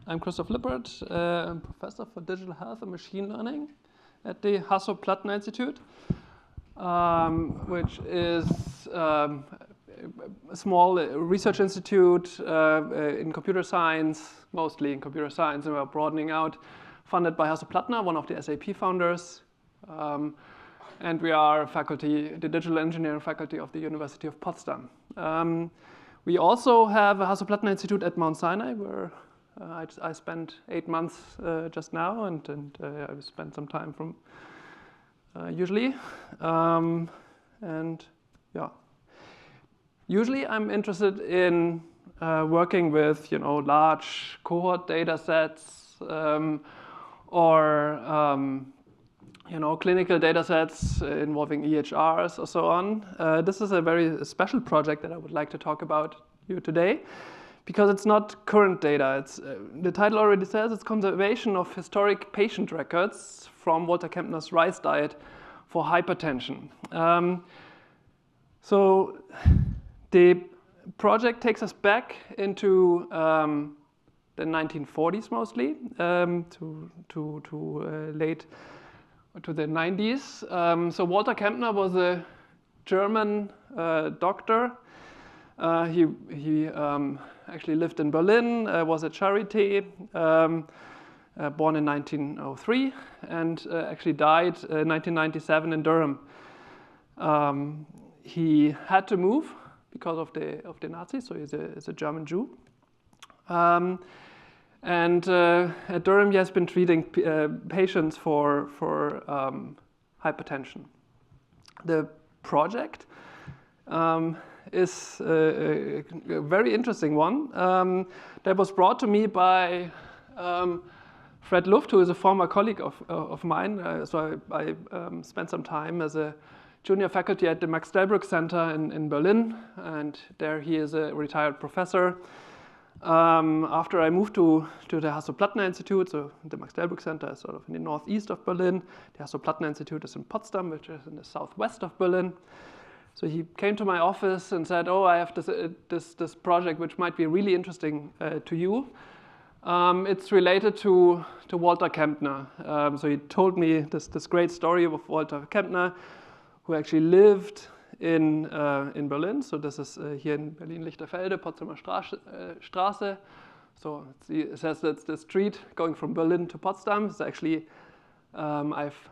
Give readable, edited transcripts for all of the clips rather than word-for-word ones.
I'm Christoph Lippert. I'm professor for digital health and machine learning at the Hasso-Plattner Institute, which is a small research institute in computer science, mostly in computer science, and we're broadening out, funded by Hasso-Plattner, one of the SAP founders. And we are faculty, the digital engineering faculty of the University of Potsdam. We also have a Hasso-Plattner Institute at Mount Sinai, where I spent 8 months just now, and I spent some time from usually. And yeah, usually I'm interested in working with large cohort data sets or clinical data sets involving EHRs or so on. This is a very special project that I would like to talk about you today, because it's not current data. It's, the title already says it's conservation of historic patient records from Walter Kempner's rice diet for hypertension. So the project takes us back into the 1940s mostly, late to the 90s. So Walter Kempner was a German doctor. He actually lived in Berlin, was at Charité, born in 1903, and actually died in 1997 in Durham. He had to move because of the Nazis, so he's a German Jew. And at Durham, he has been treating patients for hypertension. The project is a very interesting one that was brought to me by Fred Luft, who is a former colleague of mine. So I spent some time as a junior faculty at the McDowel Center in Berlin, and there he is a retired professor. After I moved to the Hasso-Plattner Institute, so the McDowel Center is sort of in the northeast of Berlin. The Hasso-Plattner Institute is in Potsdam, which is in the southwest of Berlin. So he came to my office and said, "Oh, I have this project which might be really interesting to you. It's related to Walter Kempner." So he told me this great story of Walter Kempner, who actually lived in Berlin. So this is here in Berlin-Lichterfelde, Potsdamer Straße. So it says that's the street going from Berlin to Potsdam. It's actually, I've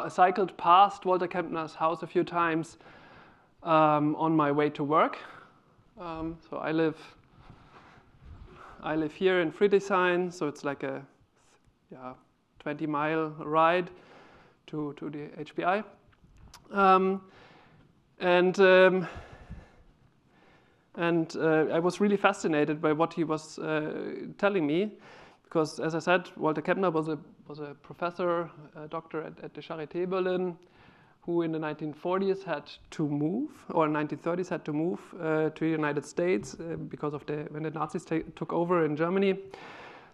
cycled past Walter Kempner's house a few times on my way to work. So I live here in Friedrichshain, so it's like a 20-mile ride to the HBI. And I was really fascinated by what he was telling me, because, as I said, Walter Kempner was a professor, a doctor at the Charité Berlin, who in the 1940s had to move, or 1930s had to move to the United States because of when the Nazis took over in Germany.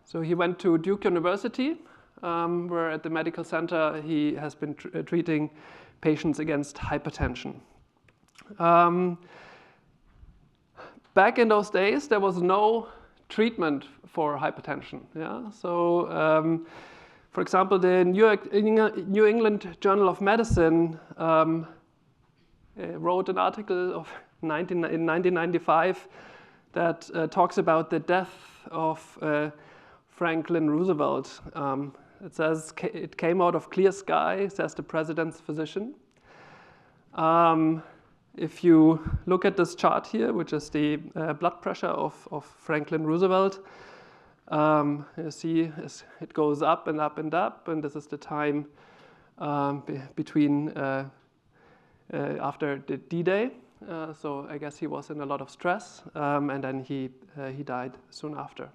So he went to Duke University, where at the medical center he has been treating patients against hypertension. Back in those days, there was no treatment for hypertension. Yeah? So, for example, the New England Journal of Medicine wrote an article in 1995 that talks about the death of Franklin Roosevelt. It says it came out of clear sky, says the president's physician. If you look at this chart here, which is the blood pressure of Franklin Roosevelt, you see it goes up and up and up, and this is the time between after the D-Day. So I guess he was in a lot of stress, and then he died soon after.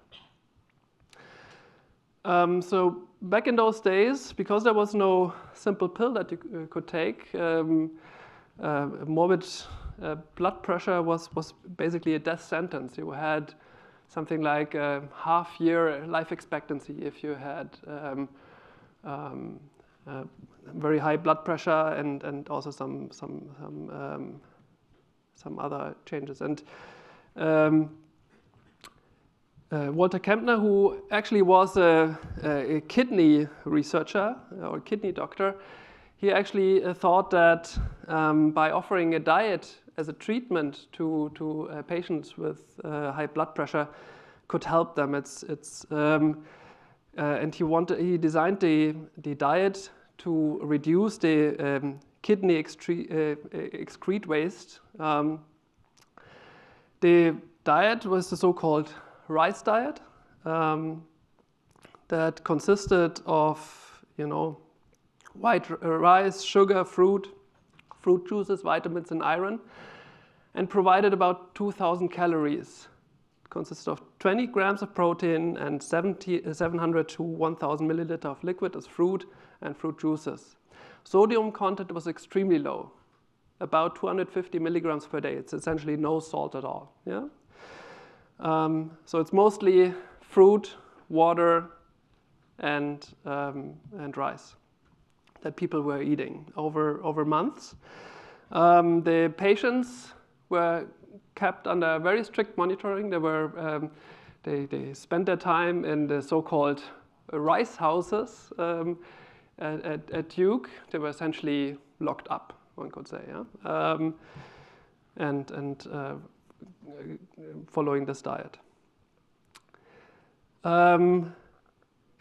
So back in those days, because there was no simple pill that you could take, morbid blood pressure was basically a death sentence. You had something like a half-year life expectancy if you had very high blood pressure and also some other changes. And Walter Kempner, who actually was a kidney researcher or kidney doctor, he actually thought that by offering a diet as a treatment to patients with high blood pressure could help them. And he designed the diet to reduce the kidney excrete waste. The diet was the so-called rice diet that consisted of, white rice, sugar, fruit juices, vitamins, and iron, and provided about 2,000 calories. It consists of 20 grams of protein and 700 to 1,000 milliliter of liquid as fruit and fruit juices. Sodium content was extremely low, about 250 milligrams per day. It's essentially no salt at all. Yeah. So it's mostly fruit, water, and rice that people were eating over months. The patients were kept under very strict monitoring. They spent their time in the so-called rice houses at Duke. They were essentially locked up, one could say, yeah? And following this diet.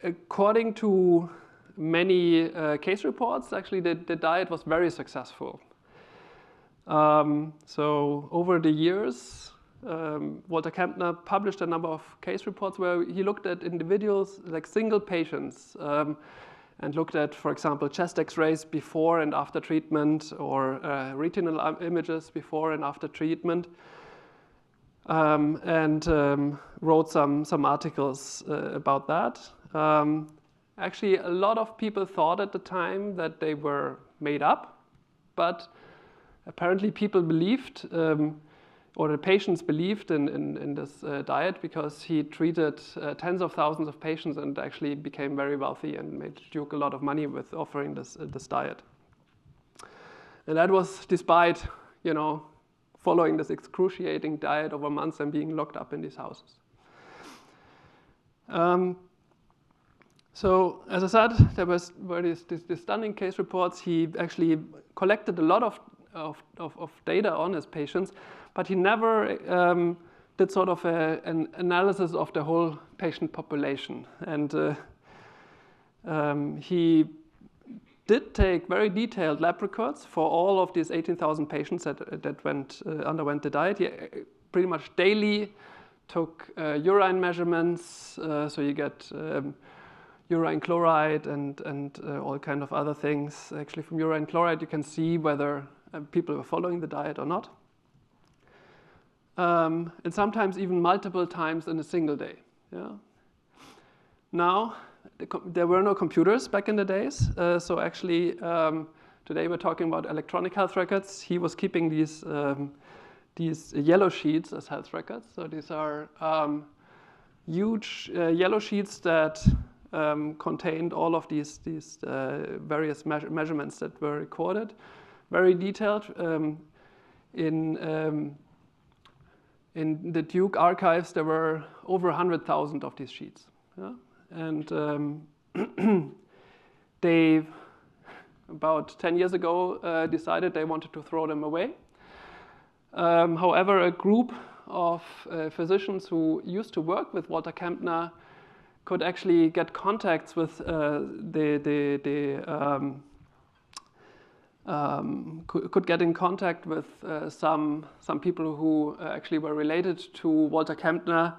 According to many case reports, actually the diet was very successful. So over the years, Walter Kempner published a number of case reports where he looked at individuals, like single patients, and looked at, for example, chest x-rays before and after treatment, or retinal images before and after treatment, and wrote some articles about that. Actually, a lot of people thought at the time that they were made up, but apparently people believed, or the patients believed in this diet, because he treated tens of thousands of patients and actually became very wealthy and made Duke a lot of money with offering this diet. And that was despite, following this excruciating diet over months and being locked up in these houses. So, as I said, there were these stunning case reports. He actually collected a lot of data on his patients, but he never did sort of an analysis of the whole patient population. And he did take very detailed lab records for all of these 18,000 patients that underwent the diet. He pretty much daily took urine measurements, so you get urine chloride and all kind of other things. Actually, from urine chloride, you can see whether people were following the diet or not. And sometimes even multiple times in a single day. Yeah. Now, there were no computers back in the days. So actually, today we're talking about electronic health records. He was keeping these yellow sheets as health records. So these are huge yellow sheets that contained all of these various measurements that were recorded, very detailed. In the Duke archives, there were over 100,000 of these sheets. Yeah? And they, about 10 years ago, decided they wanted to throw them away. However, a group of physicians who used to work with Walter Kempner could actually get contacts with could get in contact with some people who actually were related to Walter Kempner,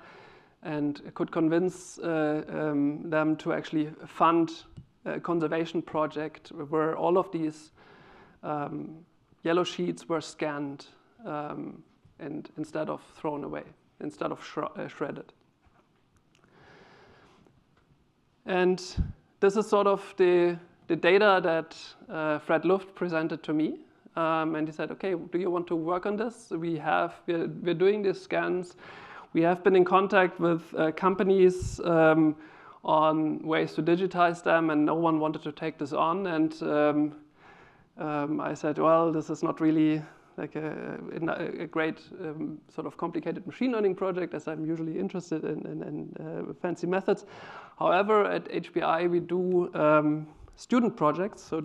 and could convince them to actually fund a conservation project where all of these yellow sheets were scanned and instead of thrown away, instead of shredded. And this is sort of the data that Fred Luft presented to me. And he said, okay, do you want to work on this? We're doing these scans. We have been in contact with companies on ways to digitize them, and no one wanted to take this on. And I said, well, this is not really like a great sort of complicated machine learning project, as I'm usually interested in fancy methods. However, at HBI we do student projects. So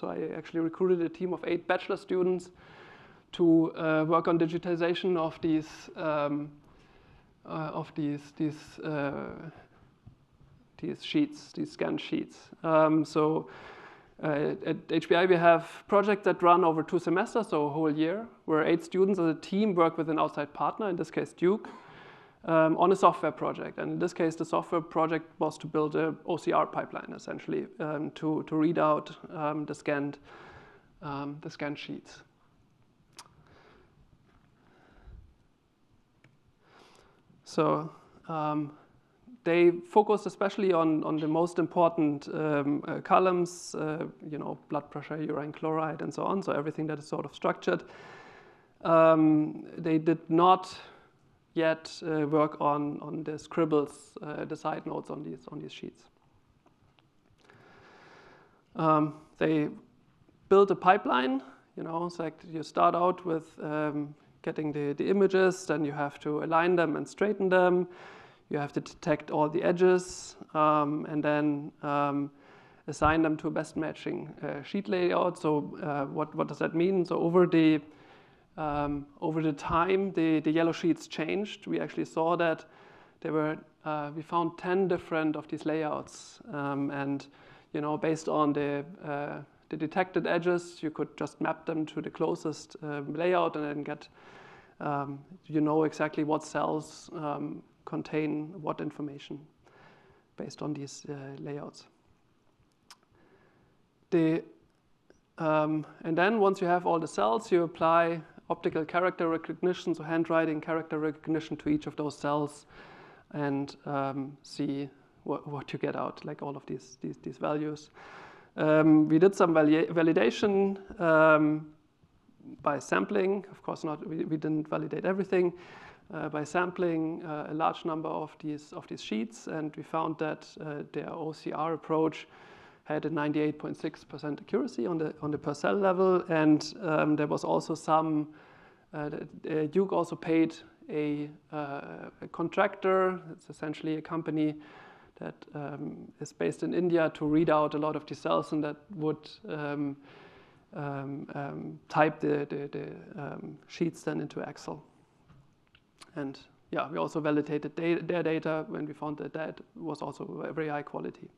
I actually recruited a team of 8 bachelor students to work on digitization of these sheets, these scan sheets. At HBI we have projects that run over 2 semesters, so a whole year, where 8 students as a team work with an outside partner, in this case Duke, on a software project. And in this case, the software project was to build a OCR pipeline, essentially, to read out the scanned sheets. So they focused especially on the most important columns, blood pressure, urine chloride, and so on. So everything that is sort of structured. They did not yet work on the scribbles, the side notes on these sheets. They built a pipeline. It's like you start out with getting the images, then you have to align them and straighten them. You have to detect all the edges, and then assign them to a best matching sheet layout. So what does that mean? So over the time, the yellow sheets changed. We actually saw that we found 10 different of these layouts, and based on the detected edges, you could just map them to the closest layout and then get exactly what cells contain what information based on these layouts. And then once you have all the cells, you apply optical character recognition, so handwriting character recognition to each of those cells, and see what you get out, like all of these values. We did some validation by sampling. Of course, we didn't validate everything. By sampling a large number of these sheets, and we found that their OCR approach had a 98.6% accuracy on the per cell level, and there was also some. Duke also paid a contractor. It's essentially a company that is based in India to read out a lot of these cells, and that would type the sheets then into Excel. And yeah, we also validated their data when we found that was also very high quality.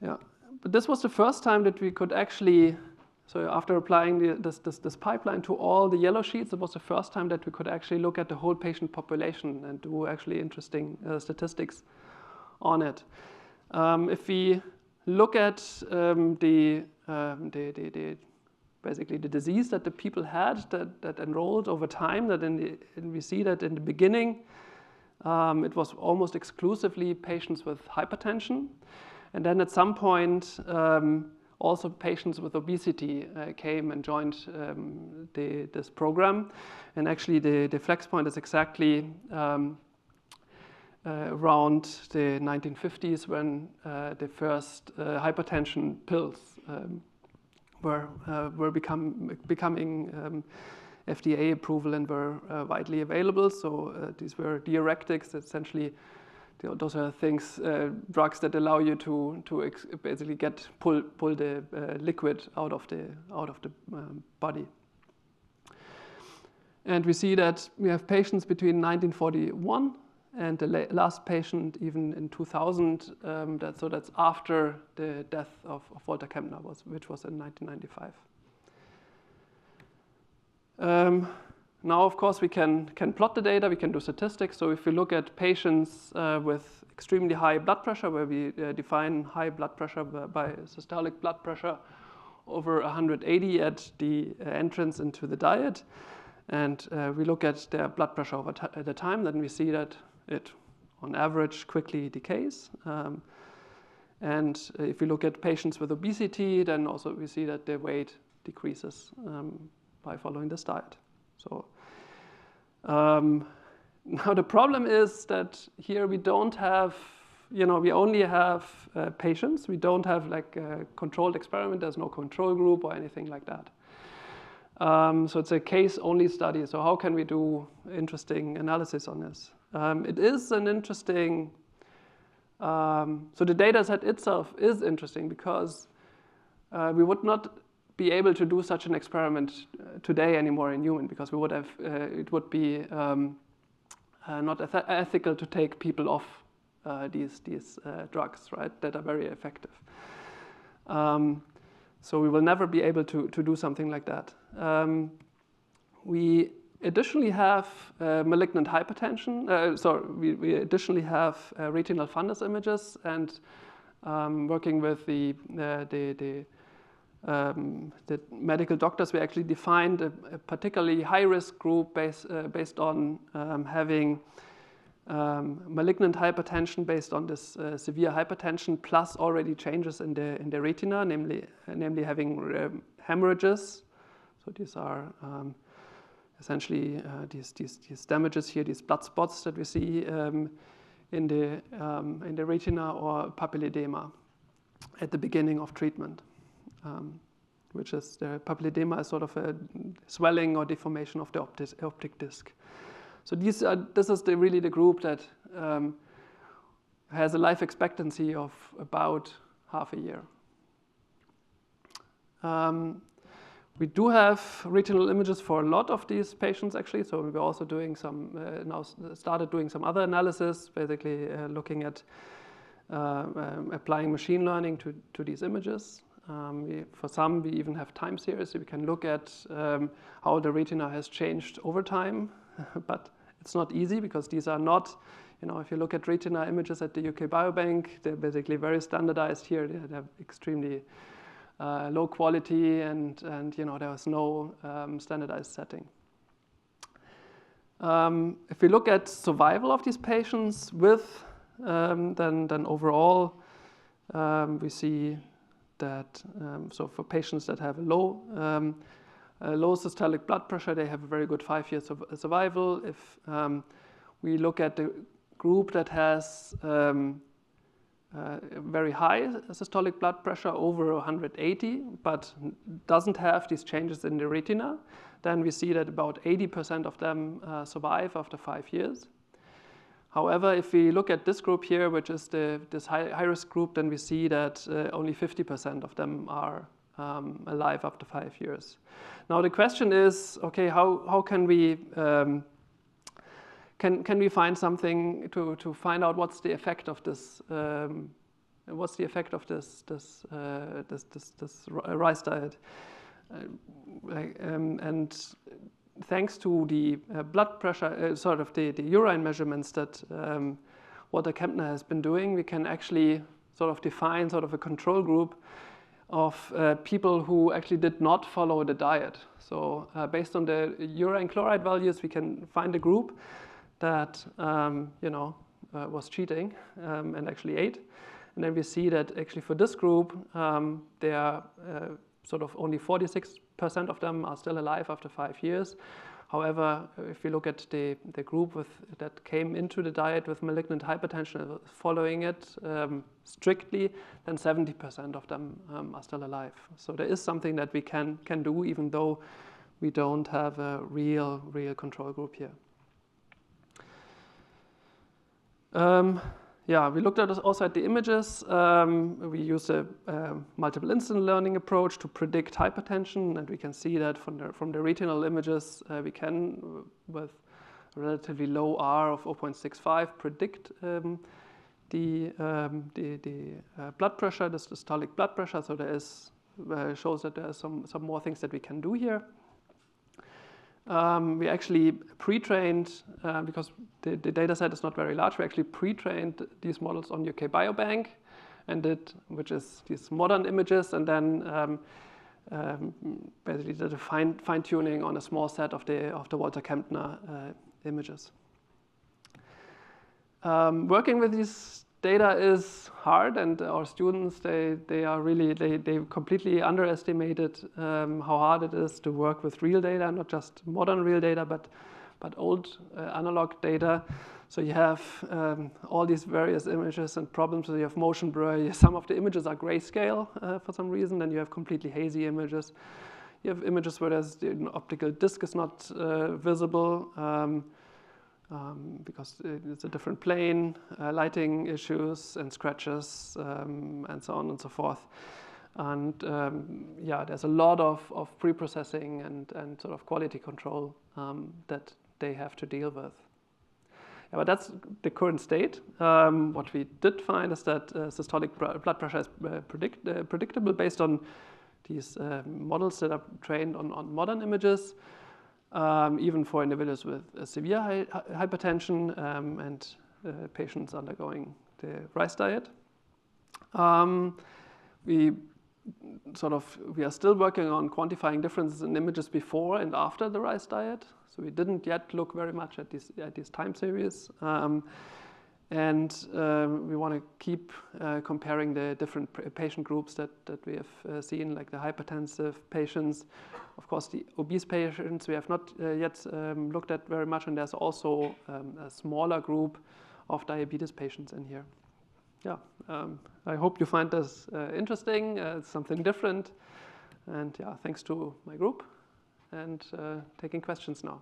Yeah, but this was the first time that we could actually, so after applying this pipeline to all the yellow sheets, it was the first time that we could actually look at the whole patient population and do actually interesting statistics on it. If we look at basically the disease that the people had that enrolled over time, we see that in the beginning, it was almost exclusively patients with hypertension. And then at some point, also patients with obesity came and joined this program. And actually the flex point is exactly around the 1950s when the first hypertension pills were becoming FDA approval and were widely available. So these were diuretics. Essentially, those are things, drugs that allow you to basically pull the liquid out of the body. And we see that we have patients between 1941 and the last patient even in 2000. So that's after the death of Walter Kempner, which was in 1995. Now, of course, we can plot the data, we can do statistics. So if we look at patients with extremely high blood pressure, where we define high blood pressure by systolic blood pressure over 180 at the entrance into the diet, and we look at their blood pressure over the time, then we see that it, on average, quickly decays. And if we look at patients with obesity, then also we see that their weight decreases by following this diet. So now the problem is that here we don't have, we only have patients. We don't have like a controlled experiment. There's no control group or anything like that. So it's a case-only study. So how can we do interesting analysis on this? It is an interesting, so the data set itself is interesting because we would not be able to do such an experiment today anymore in human, because we would have, it would be not ethical to take people off these drugs, right, that are very effective. So we will never be able to do something like that. We additionally have malignant hypertension. We additionally have retinal fundus images, and working with the medical doctors, we actually defined a particularly high-risk group based on having malignant hypertension based on this severe hypertension, plus already changes in the retina, namely having hemorrhages. So these are essentially these damages here, these blood spots that we see in the retina, or papilledema at the beginning of treatment, which is the papilledema is sort of a swelling or deformation of the optic disc. So this is really the group that has a life expectancy of about half a year. We do have retinal images for a lot of these patients, actually. So we're also doing some, now started doing some other analysis, basically looking at applying machine learning to these images. For some, we even have time series, so we can look at how the retina has changed over time. But it's not easy, because these are not, if you look at retina images at the UK Biobank, they're basically very standardized here. They're extremely low quality, and there was no standardized setting. If we look at survival of these patients with, then overall, we see that, so for patients that have low systolic blood pressure, they have a very good 5 years of survival. If we look at the group that has very high systolic blood pressure, over 180, but doesn't have these changes in the retina, then we see that about 80% of them survive after 5 years. However, if we look at this group here, which is this high-risk group, then we see that only 50% of them are alive after 5 years. Now the question is, okay, how can we can we find something to find out what's the effect of this rice diet? And thanks to the blood pressure, sort of the urine measurements that Walter Kempner has been doing, we can actually sort of define sort of a control group of people who actually did not follow the diet. So based on the urine chloride values, we can find a group that was cheating and actually ate. And then we see that actually for this group, they are sort of only 46% of them are still alive after 5 years. However, if you look at the group that came into the diet with malignant hypertension, following it strictly, then 70% of them are still alive. So there is something that we can do, even though we don't have a real control group here. We looked at also at the images. We used a multiple instance learning approach to predict hypertension, and we can see that from the retinal images, we can, with a relatively low R of 0.65, predict the blood pressure, the systolic blood pressure. So there is shows that there are some more things that we can do here. We actually pre-trained, because the data set is not very large, we actually pre-trained these models on UK Biobank, which is these modern images, and then basically did a fine-tuning on a small set of the Walter Kempner images. Working with these data is hard, and our students, they completely underestimated how hard it is to work with real data, not just modern real data, but old analog data. So you have all these various images and problems. So you have motion blur. Some of the images are grayscale for some reason, then you have completely hazy images. You have images where there's the optical disc is not visible because it's a different plane, lighting issues and scratches, and so on and so forth. And yeah, there's a lot of pre-processing and sort of quality control that they have to deal with. Yeah, but that's the current state. What we did find is that systolic blood pressure is predictable based on these models that are trained on modern images, even for individuals with severe hypertension and patients undergoing the rice diet. We are still working on quantifying differences in images before and after the rice diet. So we didn't yet look very much at these time series. And we want to keep comparing the different patient groups that we have seen, like the hypertensive patients. Of course, the obese patients we have not yet looked at very much, and there's also a smaller group of diabetes patients in here. Yeah, I hope you find this interesting. It's something different. And yeah, thanks to my group and taking questions now.